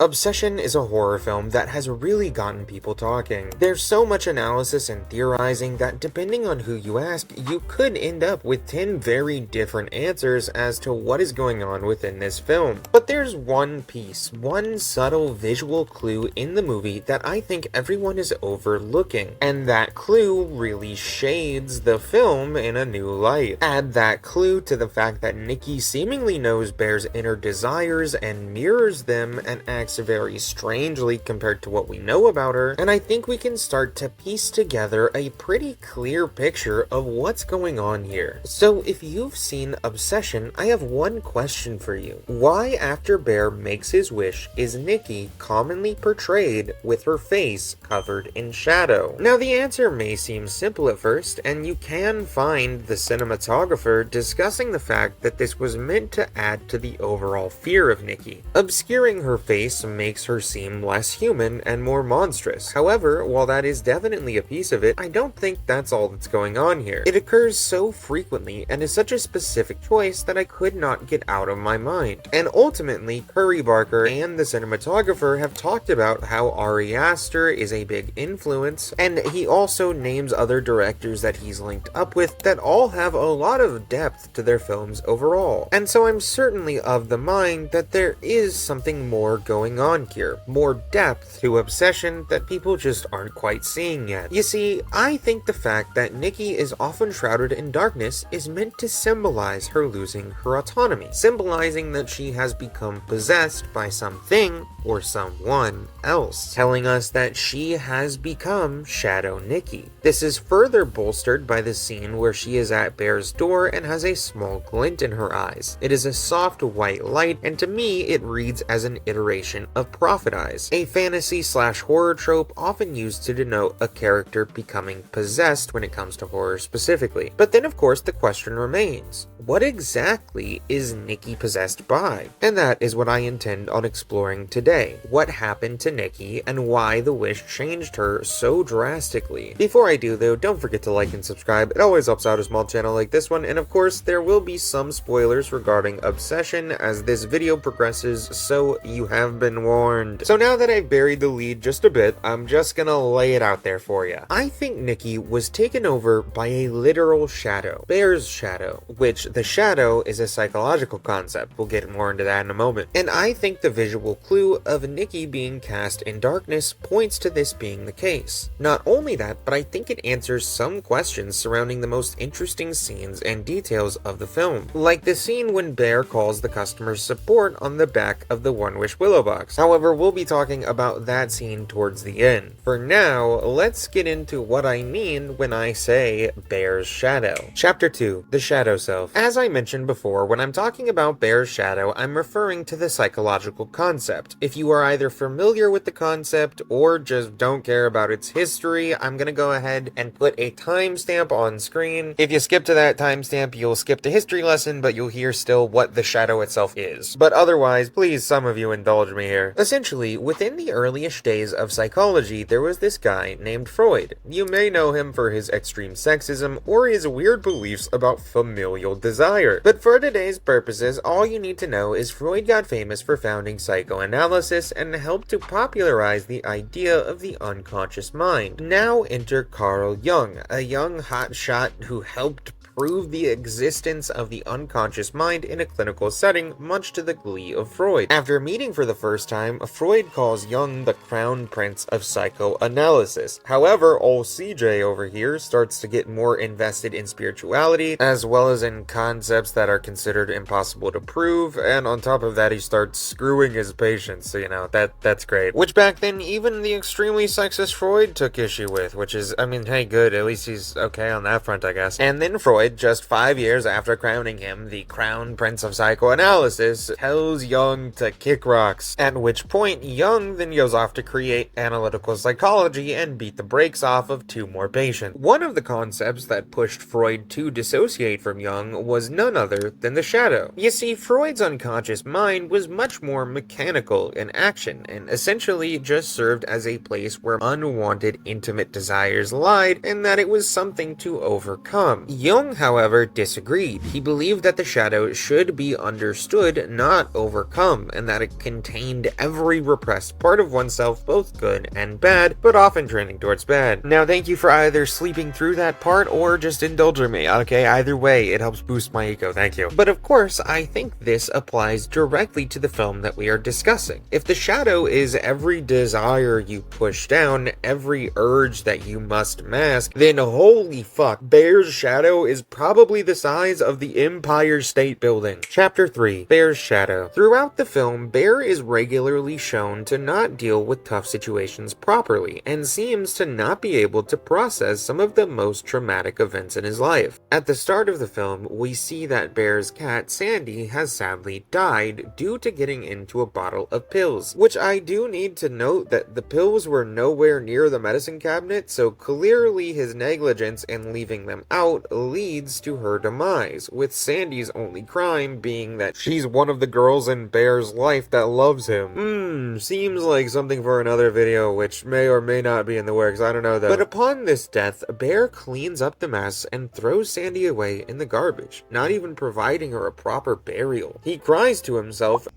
Obsession is a horror film that has really gotten people talking. There's so much analysis and theorizing that depending on who you ask, you could end up with 10 very different answers as to what is going on within this film. But there's one piece, one subtle visual clue in the movie that I think everyone is overlooking, and that clue really shades the film in a new light. Add that clue to the fact that Nikki seemingly knows Bear's inner desires and mirrors them and acts very strangely compared to what we know about her, and I think we can start to piece together a pretty clear picture of what's going on here. So if you've seen Obsession, I have one question for you. Why, after Bear makes his wish, is Nikki commonly portrayed with her face covered in shadow? Now the answer may seem simple at first, and you can find the cinematographer discussing the fact that this was meant to add to the overall fear of Nikki. Obscuring her face makes her seem less human and more monstrous. However, while that is definitely a piece of it, I don't think that's all that's going on here. It occurs so frequently and is such a specific choice that I could not get out of my mind. And ultimately, Curry Barker and the cinematographer have talked about how Ari Aster is a big influence, and he also names other directors that he's linked up with that all have a lot of depth to their films overall. And so I'm certainly of the mind that there is something more going on here, more depth to Obsession that people just aren't quite seeing yet. You see, I think the fact that Nikki is often shrouded in darkness is meant to symbolize her losing her autonomy, symbolizing that she has become possessed by something or someone else, telling us that she has become Shadow Nikki. This is further bolstered by the scene where she is at Bear's door and has a small glint in her eyes. It is a soft white light, and to me it reads as an iteration of Prophet Eyes, a fantasy/horror trope often used to denote a character becoming possessed when it comes to horror specifically. But then of course the question remains, what exactly is Nikki possessed by? And that is what I intend on exploring today. What happened to Nikki and why the wish changed her so drastically? Before I do though, don't forget to like and subscribe. It always helps out a small channel like this one, and of course there will be some spoilers regarding Obsession as this video progresses, so you have been warned. So now that I've buried the lead just a bit, I'm just gonna lay it out there for you. I think Nikki was taken over by a literal shadow, Bear's shadow, which the shadow is a psychological concept. We'll get more into that in a moment. And I think the visual clue of Nikki being cast in darkness points to this being the case. Not only that, but I think it answers some questions surrounding the most interesting scenes and details of the film, like the scene when Bear calls the customer support on the back of the One Wish Willow box. However, we'll be talking about that scene towards the end. For now, let's get into what I mean when I say Bear's shadow. Chapter 2, The Shadow Self. As I mentioned before, when I'm talking about Bear's shadow, I'm referring to the psychological concept. If you are either familiar with the concept or just don't care about its history, I'm gonna go ahead and put a timestamp on screen. If you skip to that timestamp, you'll skip the history lesson, but you'll hear still what the shadow itself is. But otherwise, please, some of you indulge me here. Essentially, within the earliest days of psychology, there was this guy named Freud. You may know him for his extreme sexism or his weird beliefs about familial desire. But for today's purposes, all you need to know is Freud got famous for founding psychoanalysis and helped to popularize the idea of the unconscious mind. Now enter Carl Jung, a young hotshot who helped prove the existence of the unconscious mind in a clinical setting, much to the glee of Freud. After meeting for the first time, Freud calls Jung the crown prince of psychoanalysis. However, old CJ over here starts to get more invested in spirituality, as well as in concepts that are considered impossible to prove, and on top of that he starts screwing his patients, so you know, that's great. Which back then, even the extremely sexist Freud took issue with, which is, I mean, hey, good, at least he's okay on that front, I guess. And then Freud, just 5 years after crowning him the crown prince of psychoanalysis, tells Jung to kick rocks, at which point Jung then goes off to create analytical psychology and beat the brakes off of 2 more patients. One of the concepts that pushed Freud to dissociate from Jung was none other than the shadow. You see, Freud's unconscious mind was much more mechanical in action, and essentially just served as a place where unwanted intimate desires lied, and that it was something to overcome. Jung however, disagreed. He believed that the shadow should be understood, not overcome, and that it contained every repressed part of oneself, both good and bad, but often trending towards bad. Now, thank you for either sleeping through that part or just indulging me, okay? Either way, it helps boost my ego, thank you. But of course, I think this applies directly to the film that we are discussing. If the shadow is every desire you push down, every urge that you must mask, then holy fuck, Bear's shadow is probably the size of the Empire State Building. Chapter 3, Bear's Shadow. Throughout the film, Bear is regularly shown to not deal with tough situations properly, and seems to not be able to process some of the most traumatic events in his life. At the start of the film, we see that Bear's cat, Sandy, has sadly died due to getting into a bottle of pills, which I do need to note that the pills were nowhere near the medicine cabinet, so clearly his negligence in leaving them out leads to her demise, with Sandy's only crime being that she's one of the girls in Bear's life that loves him. Seems like something for another video, which may or may not be in the works, I don't know though. But upon this death, Bear cleans up the mess and throws Sandy away in the garbage, not even providing her a proper burial. He cries to himself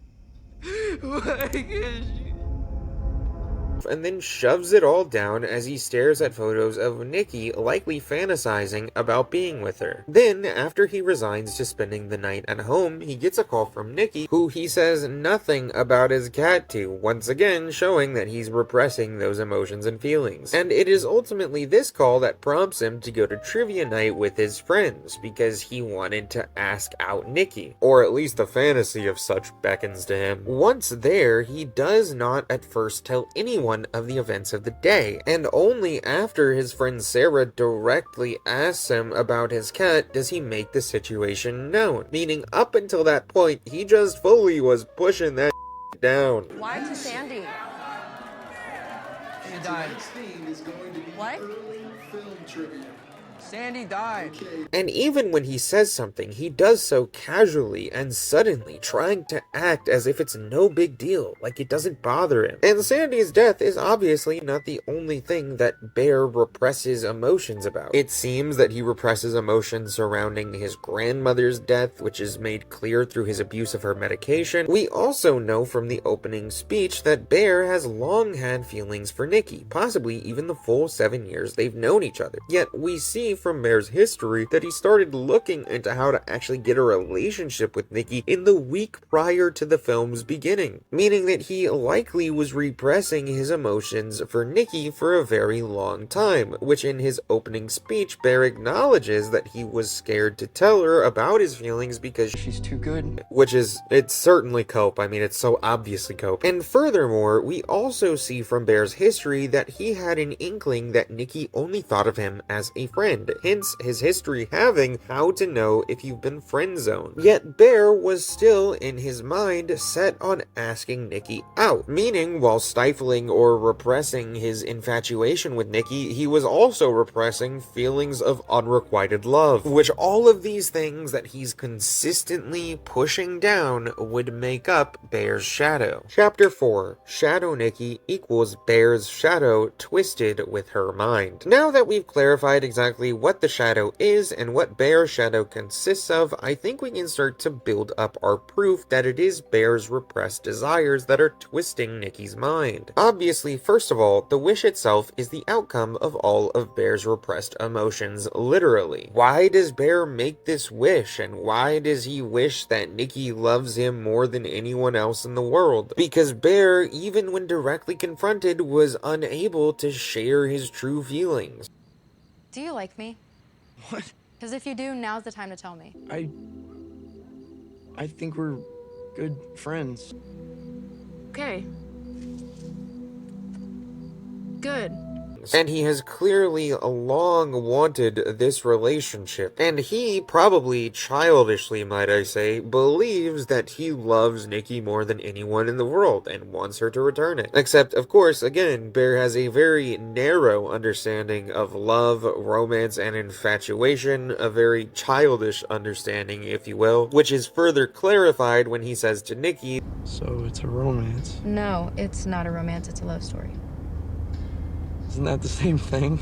and then shoves it all down as he stares at photos of Nikki, likely fantasizing about being with her. Then, after he resigns to spending the night at home, he gets a call from Nikki, who he says nothing about his cat to, once again showing that he's repressing those emotions and feelings. And it is ultimately this call that prompts him to go to trivia night with his friends, because he wanted to ask out Nikki, or at least the fantasy of such beckons to him. Once there, he does not at first tell anyone of the events of the day, and only after his friend Sarah directly asks him about his cat does he make the situation known, meaning up until that point he just fully was pushing that down. Why to Sandy? She died. What? Sandy died. And even when he says something, he does so casually and suddenly, trying to act as if it's no big deal, like it doesn't bother him. And Sandy's death is obviously not the only thing that Bear represses emotions about. It seems that he represses emotions surrounding his grandmother's death, which is made clear through his abuse of her medication. We also know from the opening speech that Bear has long had feelings for Nikki, possibly even the full 7 years they've known each other. Yet we see from Bear's history that he started looking into how to actually get a relationship with Nikki in the week prior to the film's beginning, meaning that he likely was repressing his emotions for Nikki for a very long time, which in his opening speech, Bear acknowledges that he was scared to tell her about his feelings because She's too good. which is, it's certainly cope. I mean, it's so obviously cope. And furthermore, we also see from Bear's history that he had an inkling that Nikki only thought of him as a friend, hence his history having how to know if you've been friend zoned. Yet Bear was still in his mind set on asking Nikki out, meaning while stifling or repressing his infatuation with Nikki, he was also repressing feelings of unrequited love, which all of these things that he's consistently pushing down would make up Bear's shadow. Chapter 4, Shadow Nikki equals Bear's shadow twisted with her mind. Now that we've clarified exactly what the shadow is and what Bear's shadow consists of, I think we can start to build up our proof that it is Bear's repressed desires that are twisting Nikki's mind. Obviously, first of all, the wish itself is the outcome of all of Bear's repressed emotions, literally. Why does Bear make this wish, and why does he wish that Nikki loves him more than anyone else in the world? Because Bear, even when directly confronted, was unable to share his true feelings. Do you like me? What? Because if you do, now's the time to tell me. I think we're good friends. Okay. Good. And he has clearly long wanted this relationship. And he, probably childishly might I say, believes that he loves Nikki more than anyone in the world and wants her to return it. Except, of course, again, Bear has a very narrow understanding of love, romance, and infatuation, a very childish understanding, if you will, which is further clarified when he says to Nikki, So it's a romance. No, it's not a romance, it's a love story. Isn't that the same thing?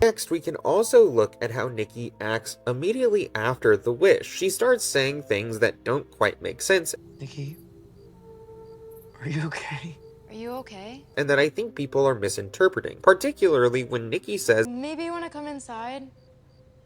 Next, we can also look at how Nikki acts immediately after the wish. She starts saying things that don't quite make sense, Nikki, are you okay? Are you okay? and that I think people are misinterpreting, particularly when Nikki says, Maybe you want to come inside?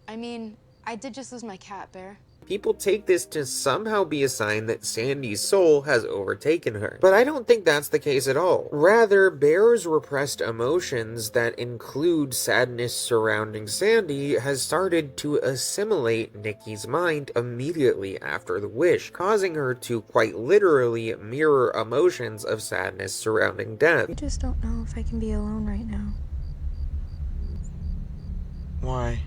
I mean, I did just lose my cat, Bear. people take this to somehow be a sign that Sandy's soul has overtaken her. But I don't think that's the case at all. Rather, Bear's repressed emotions that include sadness surrounding Sandy has started to assimilate Nikki's mind immediately after the wish, causing her to quite literally mirror emotions of sadness surrounding death. I just don't know if I can be alone right now. Why?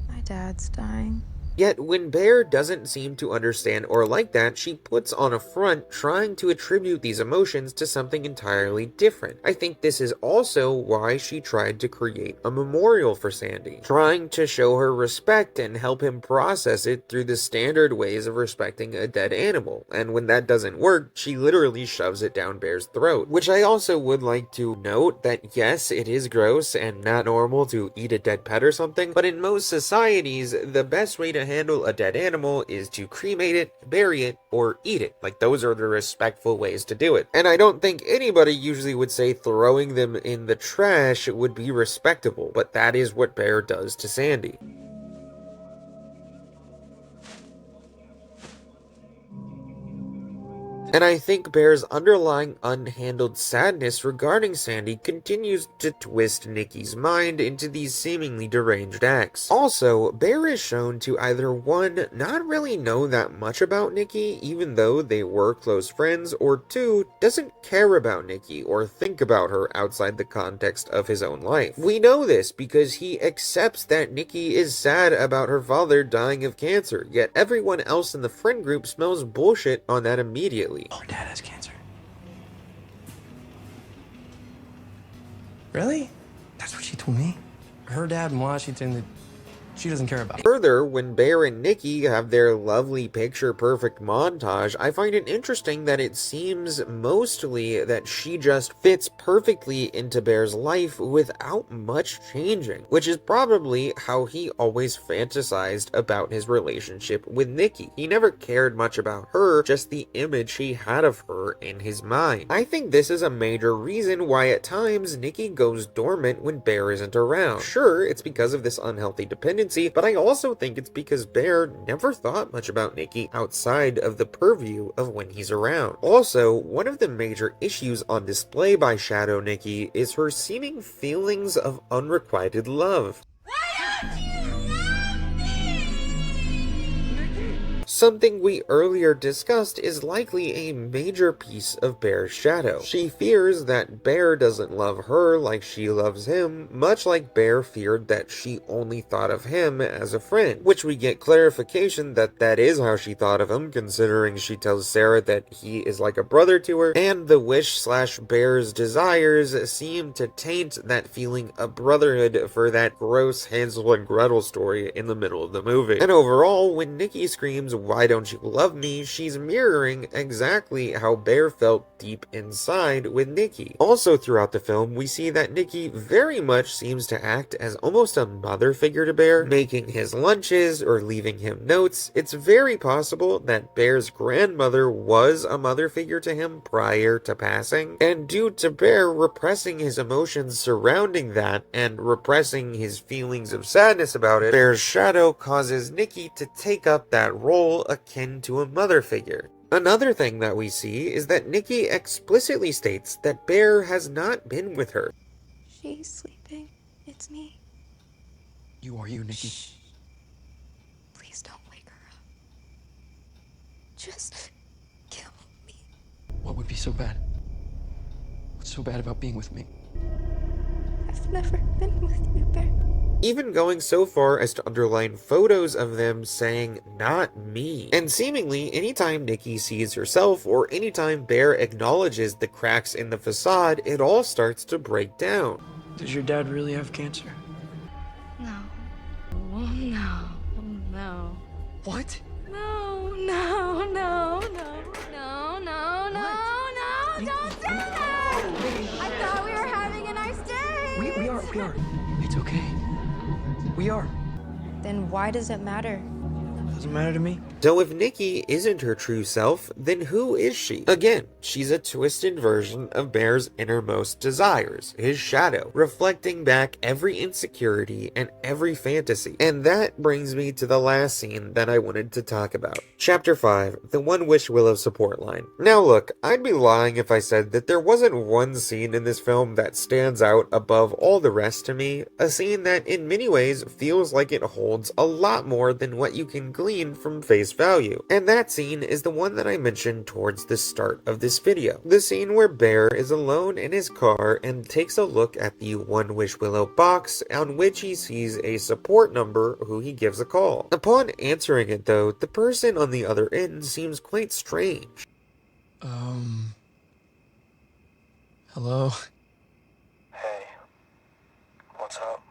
My dad's dying. Yet, when Bear doesn't seem to understand or like that, she puts on a front trying to attribute these emotions to something entirely different. I think this is also why she tried to create a memorial for Sandy, trying to show her respect and help him process it through the standard ways of respecting a dead animal. And when that doesn't work, she literally shoves it down Bear's throat. Which I also would like to note that yes, it is gross and not normal to eat a dead pet or something, but in most societies, the best way to handle a dead animal is to cremate it, bury it, or eat it. Like, those are the respectful ways to do it. And I don't think anybody usually would say throwing them in the trash would be respectable, but that is what Bear does to Sandy. And I think Bear's underlying unhandled sadness regarding Sandy continues to twist Nikki's mind into these seemingly deranged acts. Also, Bear is shown to either 1, not really know that much about Nikki even though they were close friends, or 2, doesn't care about Nikki or think about her outside the context of his own life. We know this because he accepts that Nikki is sad about her father dying of cancer, yet everyone else in the friend group smells bullshit on that immediately. Our dad has cancer. Really? That's what she told me. Her dad in Washington that she doesn't care about. Further, when Bear and Nikki have their lovely picture-perfect montage, I find it interesting that it seems mostly that she just fits perfectly into Bear's life without much changing, which is probably how he always fantasized about his relationship with Nikki. He never cared much about her, just the image he had of her in his mind. I think this is a major reason why at times Nikki goes dormant when Bear isn't around. Sure, it's because of this unhealthy dependency, but I also think it's because Bear never thought much about Nikki outside of the purview of when he's around. Also, one of the major issues on display by Shadow Nikki is her seeming feelings of unrequited love. Why don't you love me? Something we earlier discussed is likely a major piece of Bear's shadow. She fears that Bear doesn't love her like she loves him, much like Bear feared that she only thought of him as a friend, which we get clarification that that is how she thought of him, considering she tells Sarah that he is like a brother to her, and the wish/Bear's desires seem to taint that feeling of brotherhood for that gross Hansel and Gretel story in the middle of the movie. And overall, when Nikki screams, "Why don't you love me?" she's mirroring exactly how Bear felt deep inside with Nikki. Also throughout the film, we see that Nikki very much seems to act as almost a mother figure to Bear, making his lunches or leaving him notes. It's very possible that Bear's grandmother was a mother figure to him prior to passing, and due to Bear repressing his emotions surrounding that and repressing his feelings of sadness about it, Bear's shadow causes Nikki to take up that role akin to a mother figure. Another thing that we see is that Nikki explicitly states that Bear has not been with her. She's sleeping. It's me. You are you, Nikki. Shh. Please don't wake her up. Just kill me. What would be so bad? What's so bad about being with me? I've never been with you, Bear. Even going so far as to underline photos of them saying, "not me." And seemingly, anytime Nikki sees herself or anytime Bear acknowledges the cracks in the facade, it all starts to break down. Does your dad really have cancer? No. Oh, no. No. What? No, no, no, no, no, no, no, no, don't do that! I thought we were having a nice day! We are. It's okay. We are. Then why does it matter? Doesn't matter to me. So if Nikki isn't her true self, then who is she? Again, she's a twisted version of Bear's innermost desires, his shadow, reflecting back every insecurity and every fantasy. And that brings me to the last scene that I wanted to talk about. Chapter 5, the One Wish Willow support line. Now look, I'd be lying if I said that there wasn't one scene in this film that stands out above all the rest to me, a scene that in many ways feels like it holds a lot more than what you can glean from face value. And that scene is the one that I mentioned towards the start of this video. The scene where Bear is alone in his car and takes a look at the One Wish Willow box, on which he sees a support number who he gives a call. Upon answering it though, the person on the other end seems quite strange. Hello? Hey, what's up?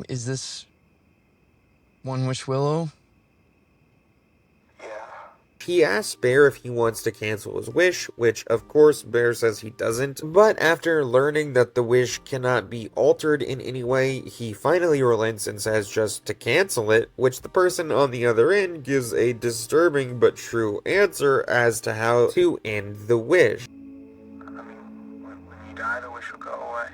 Is this One Wish Willow? Yeah. He asks Bear if he wants to cancel his wish, which of course Bear says he doesn't, but after learning that the wish cannot be altered in any way, he finally relents and says just to cancel it, which the person on the other end gives a disturbing but true answer as to how to end the wish. I mean, when you die, the wish will go away.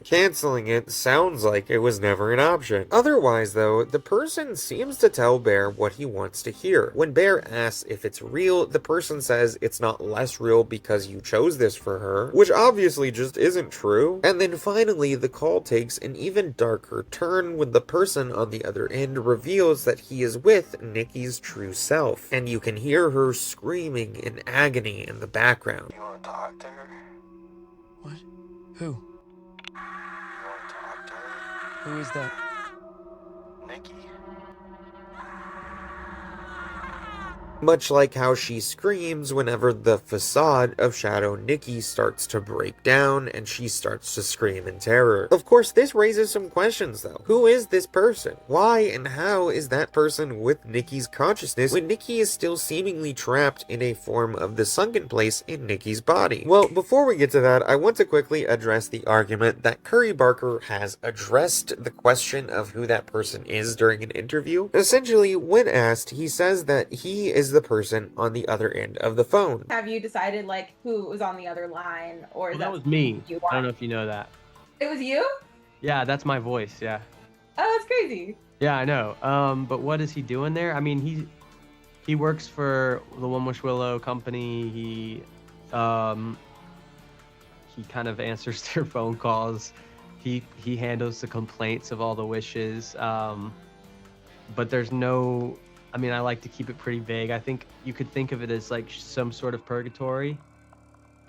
Canceling it sounds like it was never an option. Otherwise though, the person seems to tell Bear what he wants to hear. When Bear asks if it's real, the person says it's not less real because you chose this for her, which obviously just isn't true. And then finally, the call takes an even darker turn when the person on the other end reveals that he is with Nikki's true self, and you can hear her screaming in agony in the background. You want to talk to her? What? Who? You want to talk to her? Who is that? Nikki? Much like how she screams whenever the facade of Shadow Nikki starts to break down and she starts to scream in terror. Of course, this raises some questions though. Who is this person? Why and how is that person with Nikki's consciousness when Nikki is still seemingly trapped in a form of the sunken place in Nikki's body? Well, before we get to that, I want to quickly address the argument that Curry Barker has addressed the question of who that person is during an interview. Essentially, when asked, he says that he is the person on the other end of the phone. Have you decided like who was on the other line, or Well, that was me. you I don't know want? if you know that. It was you? Yeah, that's my voice. Yeah. Oh, that's crazy. Yeah, I know. But what is he doing there? I mean, he works for the One Wish Willow company. He kind of answers their phone calls. He handles the complaints of all the wishes. But there's no. I mean, I like to keep it pretty vague. I think you could think of it as like some sort of purgatory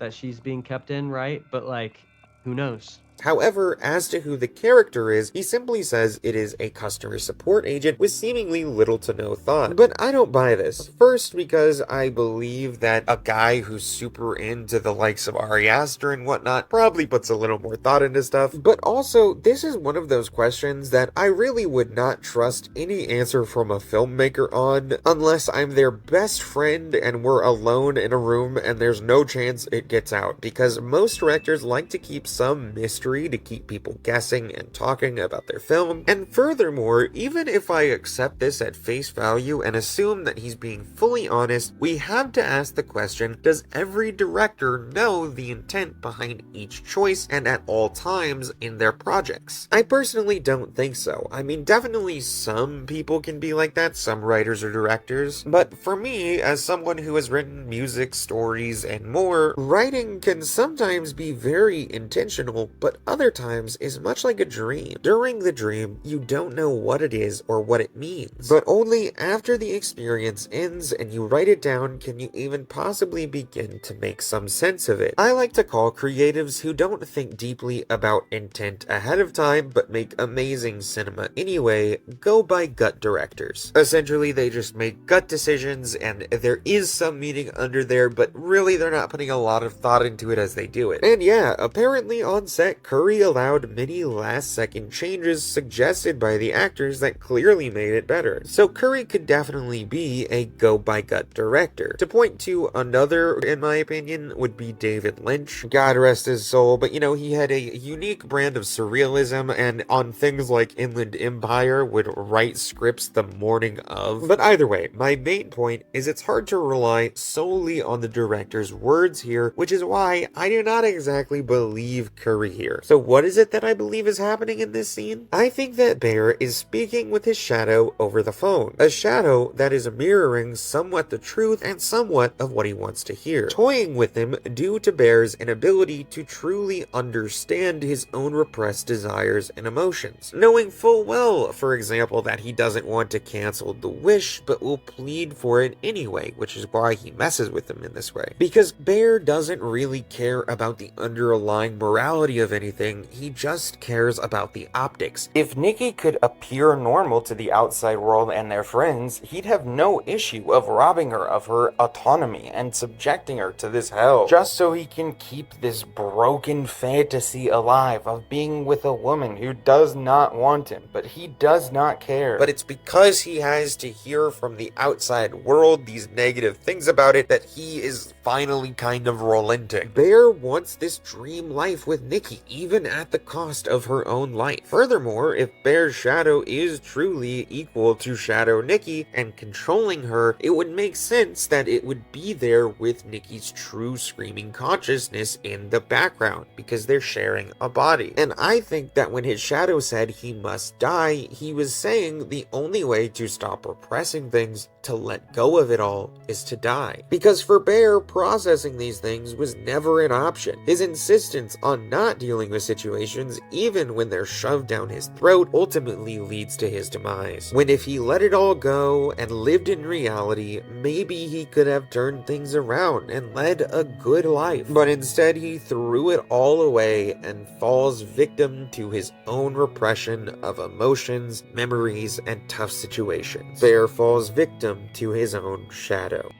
that she's being kept in, right? But like, who knows? However, as to who the character is, he simply says it is a customer support agent with seemingly little to no thought. But I don't buy this. First, because I believe that a guy who's super into the likes of Ari Aster and whatnot probably puts a little more thought into stuff. But also, this is one of those questions that I really would not trust any answer from a filmmaker on unless I'm their best friend and we're alone in a room and there's no chance it gets out. Because most directors like to keep some mystery to keep people guessing and talking about their film. And furthermore, even if I accept this at face value and assume that he's being fully honest, we have to ask the question, does every director know the intent behind each choice and at all times in their projects? I personally don't think so. I mean, definitely some people can be like that, some writers or directors, but for me, as someone who has written music, stories, and more, writing can sometimes be very intentional, but other times is much like a dream. During the dream, you don't know what it is or what it means, but only after the experience ends and you write it down can you even possibly begin to make some sense of it. I like to call creatives who don't think deeply about intent ahead of time but make amazing cinema anyway, go by gut directors. Essentially, they just make gut decisions and there is some meaning under there, but really they're not putting a lot of thought into it as they do it. And yeah, apparently on set, Curry allowed many last-second changes suggested by the actors that clearly made it better. So Curry could definitely be a go-by-gut director. To point to another, in my opinion, would be David Lynch. God rest his soul, but you know, he had a unique brand of surrealism, and on things like Inland Empire would write scripts the morning of. But either way, my main point is it's hard to rely solely on the director's words here, which is why I do not exactly believe Curry here. So what is it that I believe is happening in this scene? I think that Bear is speaking with his shadow over the phone. A shadow that is mirroring somewhat the truth and somewhat of what he wants to hear. Toying with him due to Bear's inability to truly understand his own repressed desires and emotions. Knowing full well, for example, that he doesn't want to cancel the wish, but will plead for it anyway, which is why he messes with him in this way. Because Bear doesn't really care about the underlying morality of anything, he just cares about the optics. If Nikki could appear normal to the outside world and their friends, he'd have no issue of robbing her of her autonomy and subjecting her to this hell, just so he can keep this broken fantasy alive of being with a woman who does not want him, but he does not care. But it's because he has to hear from the outside world these negative things about it that he is finally kind of relenting. Bear wants this dream life with Nikki, even at the cost of her own life. Furthermore, if Bear's shadow is truly equal to Shadow Nikki and controlling her, it would make sense that it would be there with Nikki's true screaming consciousness in the background, because they're sharing a body. And I think that when his shadow said he must die, he was saying the only way to stop repressing things, to let go of it all, is to die. Because for Bear, processing these things was never an option. His insistence on not dealing with situations, even when they're shoved down his throat, ultimately leads to his demise. When if he let it all go and lived in reality, maybe he could have turned things around and led a good life. But instead he threw it all away and falls victim to his own repression of emotions, memories, and tough situations. Bear falls victim to his own shadow.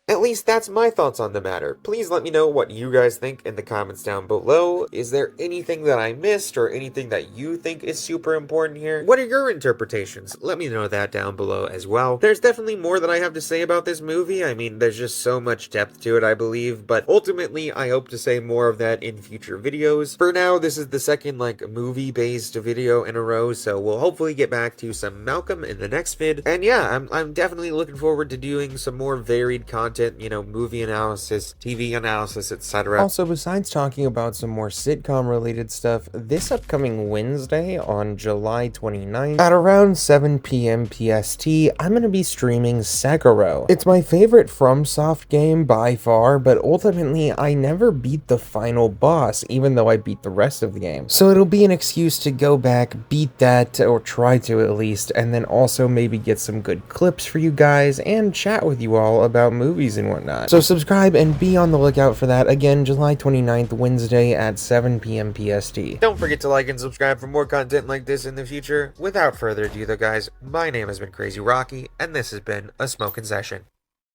At least that's my thoughts on the matter. Please let me know what you guys think in the comments down below. Is there anything that I missed or anything that you think is super important here? What are your interpretations? Let me know that down below as well. There's definitely more that I have to say about this movie. I mean, there's just so much depth to it, I believe, but ultimately I hope to say more of that in future videos. For now, this is the second movie-based video in a row, so we'll hopefully get back to some Malcolm in the next vid. And yeah, I'm definitely looking forward to doing some more varied content, you know, movie analysis, TV analysis, etc. Also, besides talking about some more sitcom related stuff, this upcoming Wednesday on July 29th at around 7 p.m. PST, I'm going to be streaming Sekiro. It's my favorite FromSoft game by far, but ultimately I never beat the final boss, even though I beat the rest of the game. So it'll be an excuse to go back, beat that, or try to at least, and then also maybe get some good clips for you guys and chat with you all about movies and whatnot. So subscribe and be on the lookout for that. Again, July 29th, Wednesday at 7 p.m. PST. Don't forget to like and subscribe for more content like this in the future. Without further ado though, guys, my name has been Crazy Rocky, and this has been a smoking session.